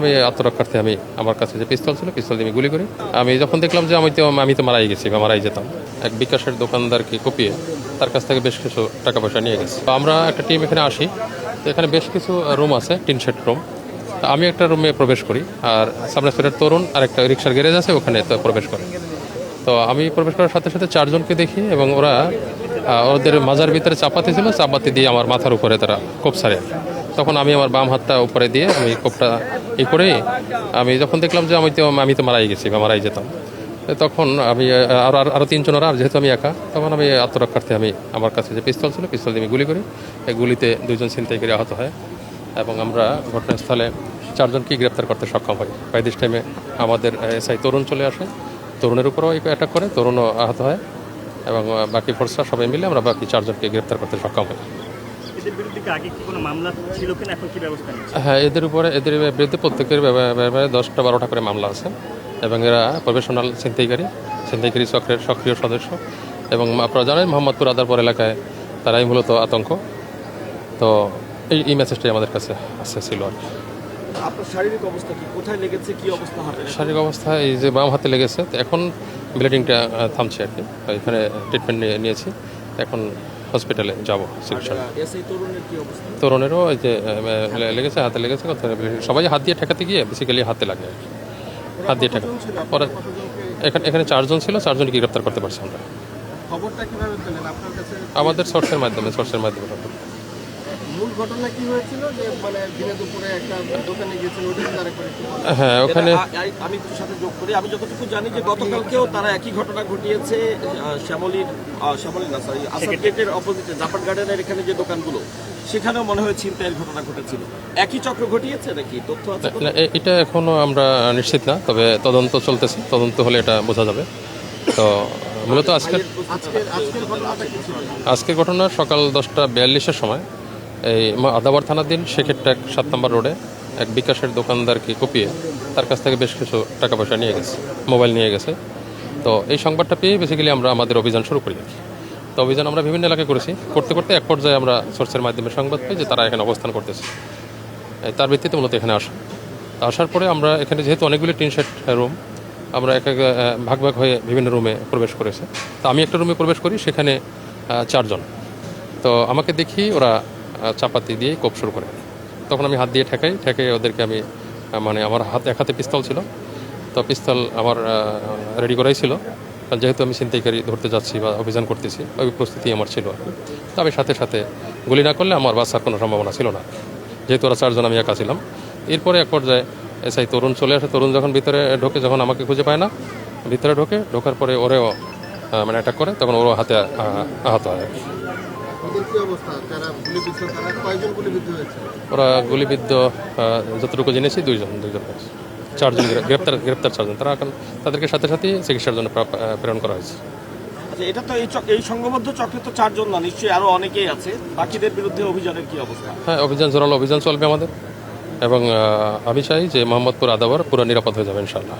আমি আত্মরক্ষার্থে আমি আমার কাছে যে পিস্তল ছিল পিস্তল দিয়ে আমি গুলি করি। আমি যখন দেখলাম যে আমি তো মারাই গেছি বা মারাই যেতাম, এক বিকাশের দোকানদারকে কুপিয়ে তার কাছ থেকে বেশ কিছু টাকা পয়সা নিয়ে গেছি। তো আমরা একটা টিম এখানে আসি, তো এখানে বেশ কিছু রুম আছে, টিন শেড রুম। আমি একটা রুমে প্রবেশ করি, আর সামনে ফেরার তরুণ আর একটা রিক্সার গ্যারেজ আছে, ওখানে তো প্রবেশ করে। তো আমি প্রবেশ করার সাথে সাথে চারজনকে দেখি এবং ওরা ওদের মাজার ভিতরে চাপাতি ছিল, চাপাতি দিয়ে আমার মাথার উপরে তারা কোপ ছাড়ে। তখন আমি আমার বাম হাতটা উপরে দিয়ে আমি কোপটা করে আমি যখন দেখলাম যে আমি তো মারাই গেছি বা মারাই যেতাম, তখন আমি আরও তিনজন ওরা, যেহেতু আমি একা, তখন আমি আত্মরক্ষার্থে আমি আমার কাছে যে পিস্তল ছিল পিস্তল দিয়ে আমি গুলি করি। এই গুলিতে দুইজন ছিনতাইকারী আহত হয় এবং আমরা ঘটনাস্থলে চারজনকে গ্রেপ্তার করতে সক্ষম হই। বাই দিস টাইমে আমাদের এসআই তরুণ চলে আসে, তরুণের উপরও অ্যাটাক করে, তরুণও আহত হয় এবং বাকি ফোর্সরা সবাই মিলে আমরা বাকি চারজনকে গ্রেপ্তার করতে সক্ষম হই। হ্যাঁ, এদের বিরুদ্ধে প্রত্যেকের ব্যাপারে 10টা-12টা করে মামলা আছে এবং এরা প্রফেশনাল ছিনতাইকারী চক্রের সক্রিয় সদস্য। এবং আপনারা জানেন মোহাম্মদপুর আদারপুর এলাকায় তারাই মূলত আতঙ্ক। তো এই মেসেজটাই আমাদের কাছে ছিল আর কি। আপনার শারীরিক অবস্থা কি, কোথায় লেগেছে, কি অবস্থা হাতে? শারীরিক অবস্থা এই যে বাম হাতে লেগেছে, তো এখন ব্লিডিংটা থামছে আর কি। এখানে ট্রিটমেন্ট নিয়েছি, এখন হসপিটালে যাব চিকিৎসা। তরুণেরও এই যে লেগেছে, হাতে লেগেছে, সবাই হাত দিয়ে ঠেকাতে গিয়ে বেসিক্যালি হাতে লাগে আর কি, হাত দিয়ে ঠেকা। পরে এখানে চারজন ছিল, চারজনকে গ্রেপ্তার করতে পারছি আমরা। আমাদের সোর্সের মাধ্যমে মূল ঘটনা কি হয়েছিল যে মানে দিনে দুপুরে একটা দোকানে গিয়েছিল, হ্যাঁ ওখানে আমি একটু সাথে যোগ করি। আমি যতটুকু জানি যে গতকালকেও তারা একই ঘটনা ঘটিয়েছে শ্যামলী না সরি আসাদ গেটের অপোজিটে জাপান গার্ডেনের এখানে যে দোকানগুলো, সেখানেও মনে হয় ছিনতাইয়ের ঘটনা ঘটেছিল। একই চক্র ঘটিয়েছে নাকি, তথ্য আছে? এটা এখনো আমরা নিশ্চিত না, তবে তদন্ত চলতেছে, তদন্ত হলে এটা বোঝা যাবে। তো মূলত আজকের ঘটনা সকাল 10টা 42-এর সময় এই আদাবার থানাধীন শেখেরটাক 7 নম্বর রোডে এক বিকাশের দোকানদারকে কুপিয়ে তার কাছ থেকে বেশ কিছু টাকা পয়সা নিয়ে গেছে, মোবাইল নিয়ে গেছে। তো এই সংবাদটা পেয়ে বেসিক্যালি আমরা আমাদের অভিযান শুরু করি। তো অভিযান আমরা বিভিন্ন এলাকায় করতে করতে এক পর্যায়ে আমরা সোর্সের মাধ্যমে সংবাদ পাই যে তারা এখানে অবস্থান করতেছে। তার ভিত্তিতে মূলত এখানে আসার পরে আমরা এখানে যেহেতু অনেকগুলি টিন শেড রুম, আমরা এক ভাগ হয়ে বিভিন্ন রুমে প্রবেশ করেছে। তো আমি একটা রুমে প্রবেশ করি, সেখানে চারজন। তো আমাকে দেখি ওরা চাপাতি দিয়ে কোপ শুরু করে। তখন আমি হাত দিয়ে ঠেকাই ওদেরকে। আমি মানে আমার এক হাতে পিস্তল ছিল, তো পিস্তল আমার রেডি করাই ছিল, যেহেতু আমি ছিনতাইকারী ধরতে যাচ্ছি বা অভিযান করতেছি, ওই প্রস্তুতি আমার ছিল আর কি। তো আমি সাথে সাথে গুলি না করলে আমার বাঁচার কোনো সম্ভাবনা ছিল না, যেহেতু ওরা চারজন, আমি একা ছিলাম। এরপরে এক পর্যায়ে এসআই তরুণ চলে আসে। তরুণ যখন ভিতরে ঢোকে, যখন আমাকে খুঁজে পায় না, ভিতরে ঢোকার পরে ওরেও মানে অ্যাটাক করে, তখন ওরও হাতে আহত হয় আর কি। ওরা গুলিবিদ্ধ যতটুকু জেনেছি দুইজন চারজন গ্রেপ্তার চারজন। তারা এখন তাদেরকে সাথে সাথে চিকিৎসার জন্য প্রেরণ করা হয়েছে। এটা তো এই সংঘবদ্ধ চক্রে তো চারজন না, নিশ্চয়ই আরো অনেকেই আছে। বাকিদের বিরুদ্ধে অভিযানের কি অবস্থা? হ্যাঁ, জোরালো অভিযান চলবে আমাদের, এবং আমি চাই যে মোহাম্মদপুর আদাবার পুরো নিরাপদ হয়ে যাবে ইনশাআল্লাহ।